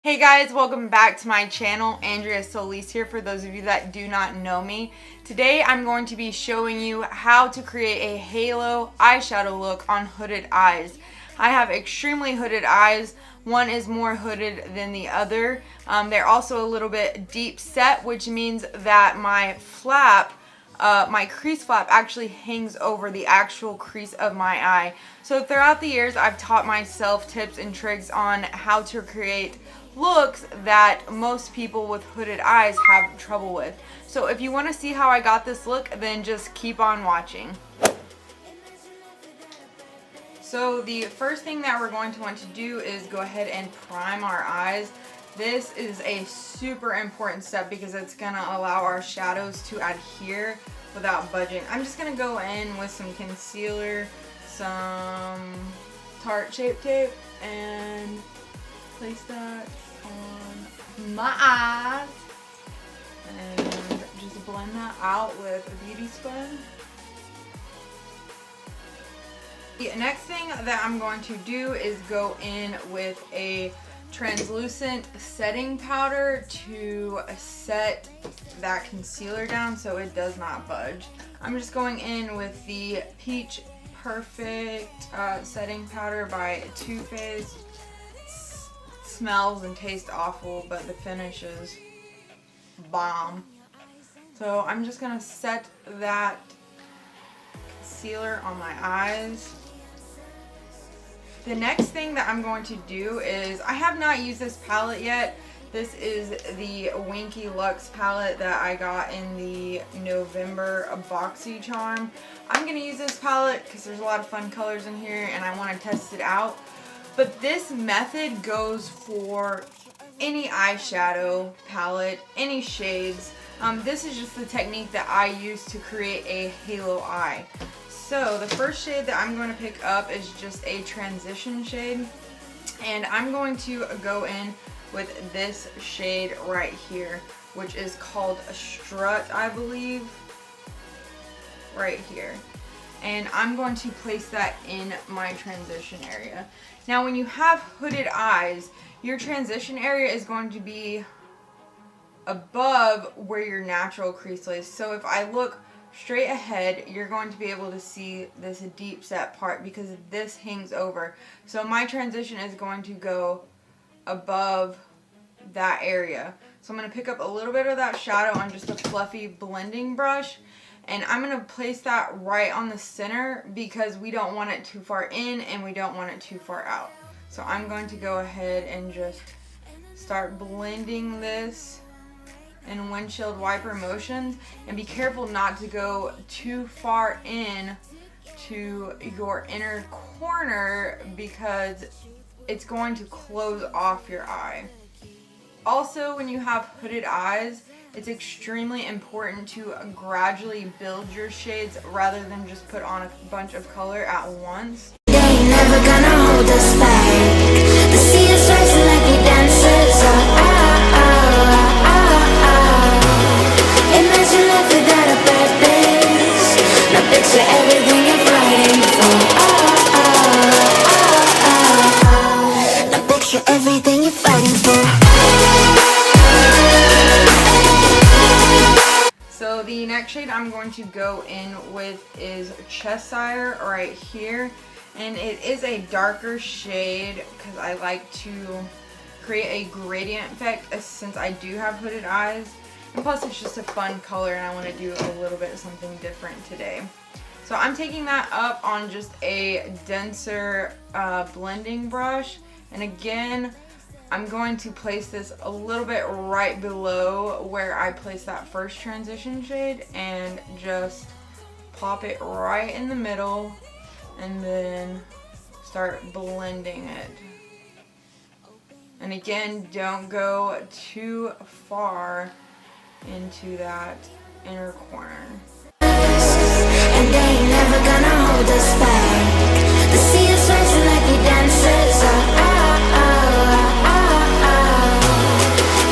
Hey guys, welcome back to my channel. Andrea Solis here for those of you that do not know me. Today I'm going to be showing you how to create a halo eyeshadow look on hooded eyes. I have extremely hooded eyes. One is more hooded than the other. They're also a little bit deep set, which means that my flap, my crease flap actually hangs over the actual crease of my eye. So throughout the years I've taught myself tips and tricks on how to create looks that most people with hooded eyes have trouble with. So if you want to see how I got this look, then just keep on watching. So the first thing that we're going to want to do is go ahead and prime our eyes. This is a super important step because it's going to allow our shadows to adhere without budging. I'm just going to go in with some concealer, some Tarte Shape Tape, and place that on my eyes and just blend that out with a beauty sponge. The next thing that I'm going to do is go in with a translucent setting powder to set that concealer down so it does not budge. I'm just going in with the Peach Perfect setting powder by Too Faced. Smells and tastes awful, but the finish is bomb. So I'm just gonna set that concealer on my eyes. The next thing that I'm going to do is, I have not used this palette yet. This is the Winky Luxe palette that I got in the November Boxy Charm. I'm gonna use this palette because there's a lot of fun colors in here and I want to test it out. But this method goes for any eyeshadow palette, any shades. This is just the technique that I use to create a halo eye. So the first shade that I'm going to pick up is just a transition shade. And I'm going to go in with this shade right here, which is called a Strut, I believe. Right here. And I'm going to place that in my transition area. Now when you have hooded eyes, your transition area is going to be above where your natural crease lays. So if I look straight ahead, you're going to be able to see this deep set part because this hangs over. So my transition is going to go above that area. So I'm going to pick up a little bit of that shadow on just a fluffy blending brush. And I'm going to place that right on the center because we don't want it too far in and we don't want it too far out. So I'm going to go ahead and just start blending this in windshield wiper motions. And be careful not to go too far in to your inner corner because it's going to close off your eye. Also, when you have hooded eyes, it's extremely important to gradually build your shades rather than just put on a bunch of color at once. They ain't never gonna hold us back. They see us rising like we dancers. Imagine life without a purpose. Now picture everything you're fighting for. Now picture everything you're fighting for. So the next shade I'm going to go in with is Cheshire right here. And it is a darker shade because I like to create a gradient effect since I do have hooded eyes. And plus it's just a fun color and I want to do a little bit of something different today. So I'm taking that up on just a denser blending brush. And again, I'm going to place this a little bit right below where I placed that first transition shade and just pop it right in the middle and then start blending it. And again, don't go too far into that inner corner. And they ain't never gonna hold us back. They see us rising like we dancers.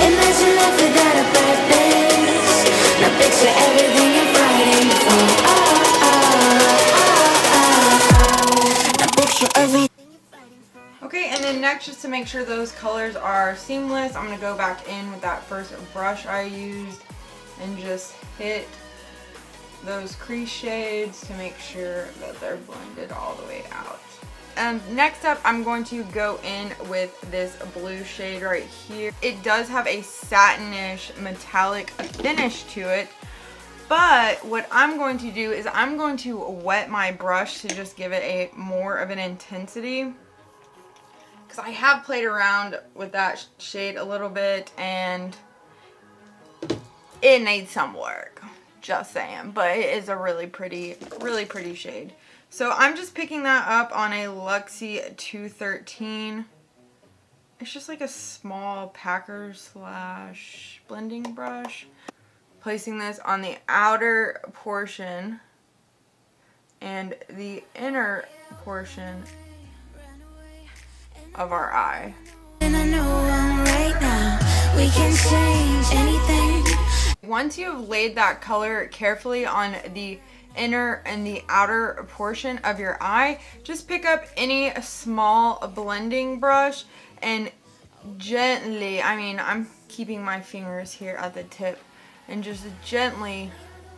Imagine life without a purpose. Now picture everything you're fighting for. Now picture everything you're fighting for. Okay, and then next next, just to make sure those colors are seamless, I'm going to go back in with that first brush I used and just hit those crease shades to make sure that they're blended all the way out. And next up, I'm going to go in with this blue shade right here. It does have a satinish metallic finish to it, but what I'm going to do is I'm going to wet my brush to just give it a more of an intensity, because I have played around with that shade a little bit and it needs some work, just saying, but it is a really pretty shade. So I'm just picking that up on a Luxie 213. It's just like a small packer / blending brush. Placing this on the outer portion and the inner portion of our eye. And I know right now we can change anything. Once you have laid that color carefully on the inner and the outer portion of your eye, just pick up any small blending brush and gently, I mean, I'm keeping my fingers here at the tip, and just gently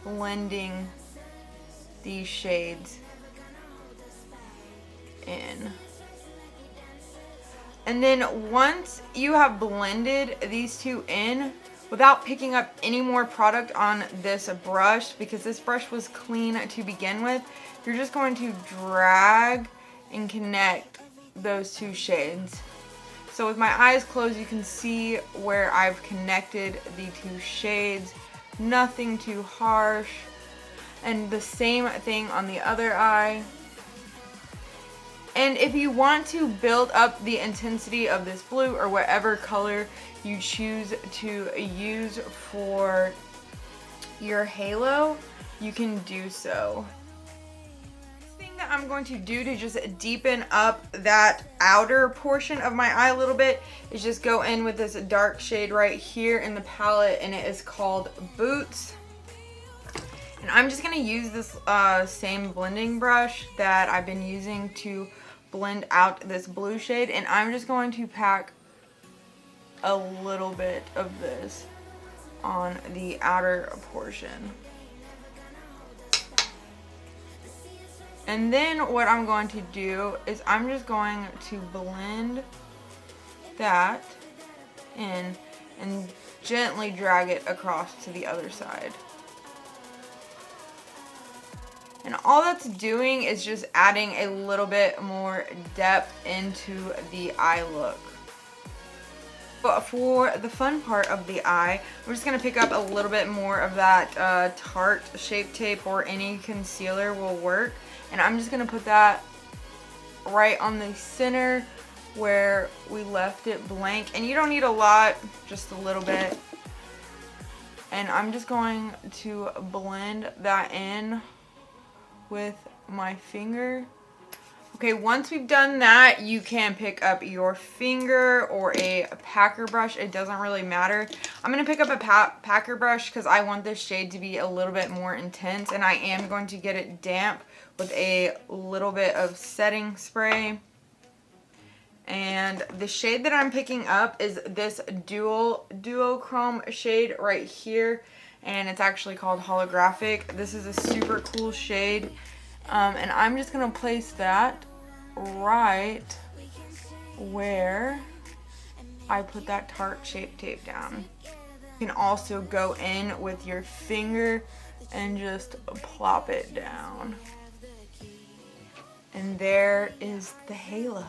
blending these shades in. And then once you have blended these two in, without picking up any more product on this brush, because this brush was clean to begin with, you're just going to drag and connect those two shades. So with my eyes closed, you can see where I've connected the two shades. Nothing too harsh. And the same thing on the other eye. And if you want to build up the intensity of this blue or whatever color you choose to use for your halo, you can do so. The thing that I'm going to do to just deepen up that outer portion of my eye a little bit is just go in with this dark shade right here in the palette, and it is called Boots. And I'm just going to use this same blending brush that I've been using to blend out this blue shade, and I'm just going to pack a little bit of this on the outer portion. And then what I'm going to do is I'm just going to blend that in and gently drag it across to the other side. And all that's doing is just adding a little bit more depth into the eye look. But for the fun part of the eye, we're just going to pick up a little bit more of that Tarte Shape Tape, or any concealer will work. And I'm just going to put that right on the center where we left it blank. And you don't need a lot, just a little bit. And I'm just going to blend that in with my finger. Okay, once we've done that, you can pick up your finger or a packer brush. It doesn't really matter. I'm going to pick up a packer brush because I want this shade to be a little bit more intense, and I am going to get it damp with a little bit of setting spray. And the shade that I'm picking up is this duochrome shade right here, and it's actually called Holographic. This is a super cool shade, and I'm just going to place that right where I put that Tarte Shape Tape down. You can also go in with your finger and just plop it down. And there is the halo.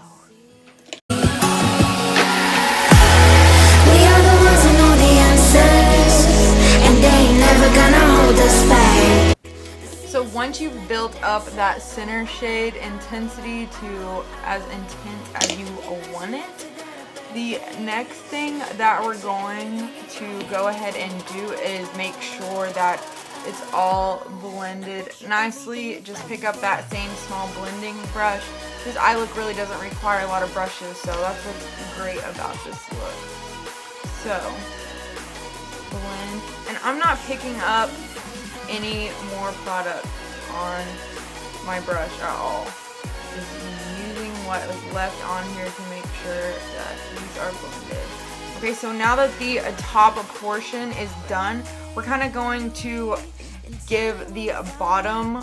So once you've built up that center shade intensity to as intense as you want it, the next thing that we're going to go ahead and do is make sure that it's all blended nicely. Just pick up that same small blending brush. This eye look really doesn't require a lot of brushes, so that's what's great about this look. So, blend. And I'm not picking up any more product on my brush at all. Just using what was left on here to make sure that these are blended. Okay, so now that the top portion is done, we're kind of going to give the bottom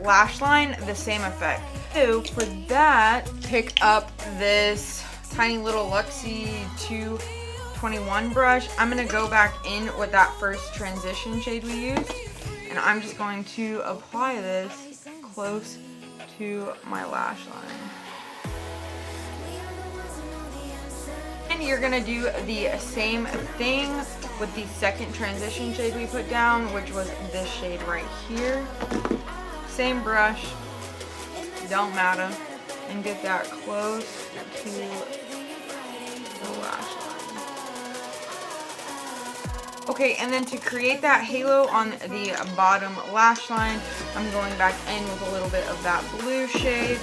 lash line the same effect. So for that, pick up this tiny little Luxie 221 brush. I'm going to go back in with that first transition shade we used, and I'm just going to apply this close to my lash line. And you're going to do the same thing with the second transition shade we put down, which was this shade right here. Same brush, don't matter, and get that close to the lash line. Okay, and then to create that halo on the bottom lash line, I'm going back in with a little bit of that blue shade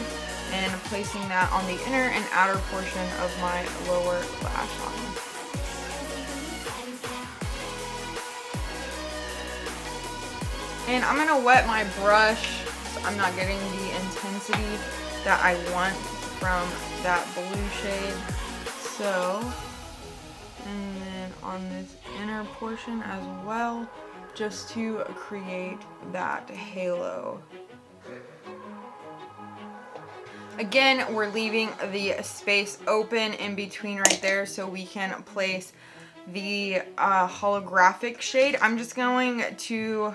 and placing that on the inner and outer portion of my lower lash line. And I'm gonna wet my brush so I'm not getting the intensity that I want from that blue shade. So, and then on this inner portion as well, just to create that halo. Again, we're leaving the space open in between right there so we can place the holographic shade. I'm just going to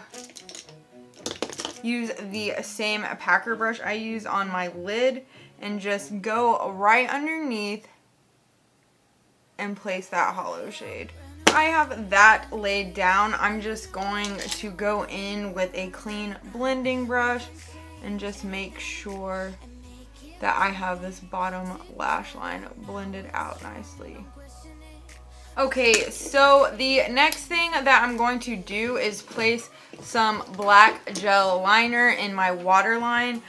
use the same packer brush I use on my lid and just go right underneath and place that hollow shade. I have that laid down. I'm just going to go in with a clean blending brush and just make sure that I have this bottom lash line blended out nicely. Okay, so the next thing that I'm going to do is place some black gel liner in my waterline.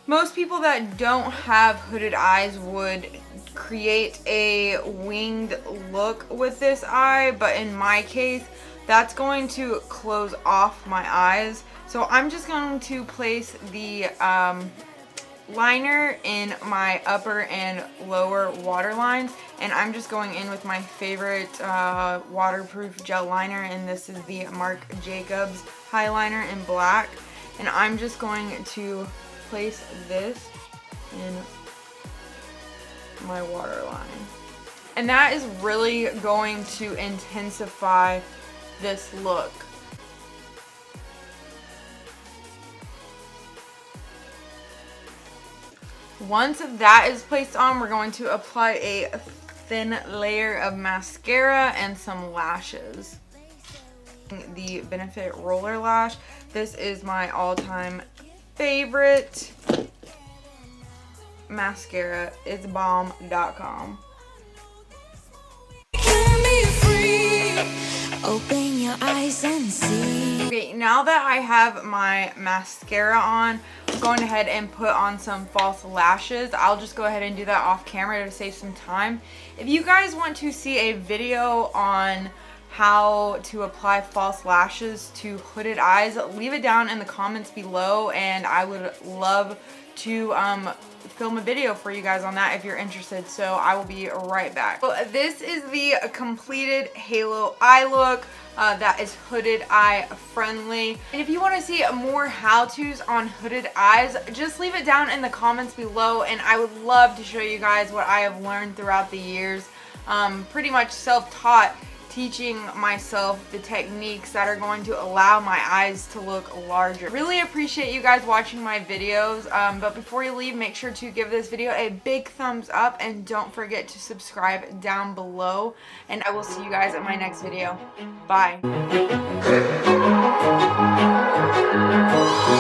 Most people that don't have hooded eyes would create a winged look with this eye, but in my case, that's going to close off my eyes. So I'm just going to place the liner in my upper and lower waterlines, and I'm just going in with my favorite waterproof gel liner, and this is the Marc Jacobs highliner in black, and I'm just going to place this in my waterline, and that is really going to intensify this look. Once that is placed on, we're going to apply a thin layer of mascara and some lashes. The Benefit Roller Lash. This is my all-time favorite mascara. It's bomb.com. Open your eyes and see. Okay, now that I have my mascara on, I'm going ahead and put on some false lashes. I'll just go ahead and do that off camera to save some time. If you guys want to see a video on how to apply false lashes to hooded eyes, leave it down in the comments below, and I would love to film a video for you guys on that if you're interested. So I will be right back. So this is the completed halo eye look that is hooded eye friendly. And if you want to see more how-tos on hooded eyes, just leave it down in the comments below, and I would love to show you guys what I have learned throughout the years. Pretty much self-taught, teaching myself the techniques that are going to allow my eyes to look larger. Really appreciate you guys watching my videos, but before you leave, make sure to give this video a big thumbs up and don't forget to subscribe down below, and I will see you guys at my next video. Bye.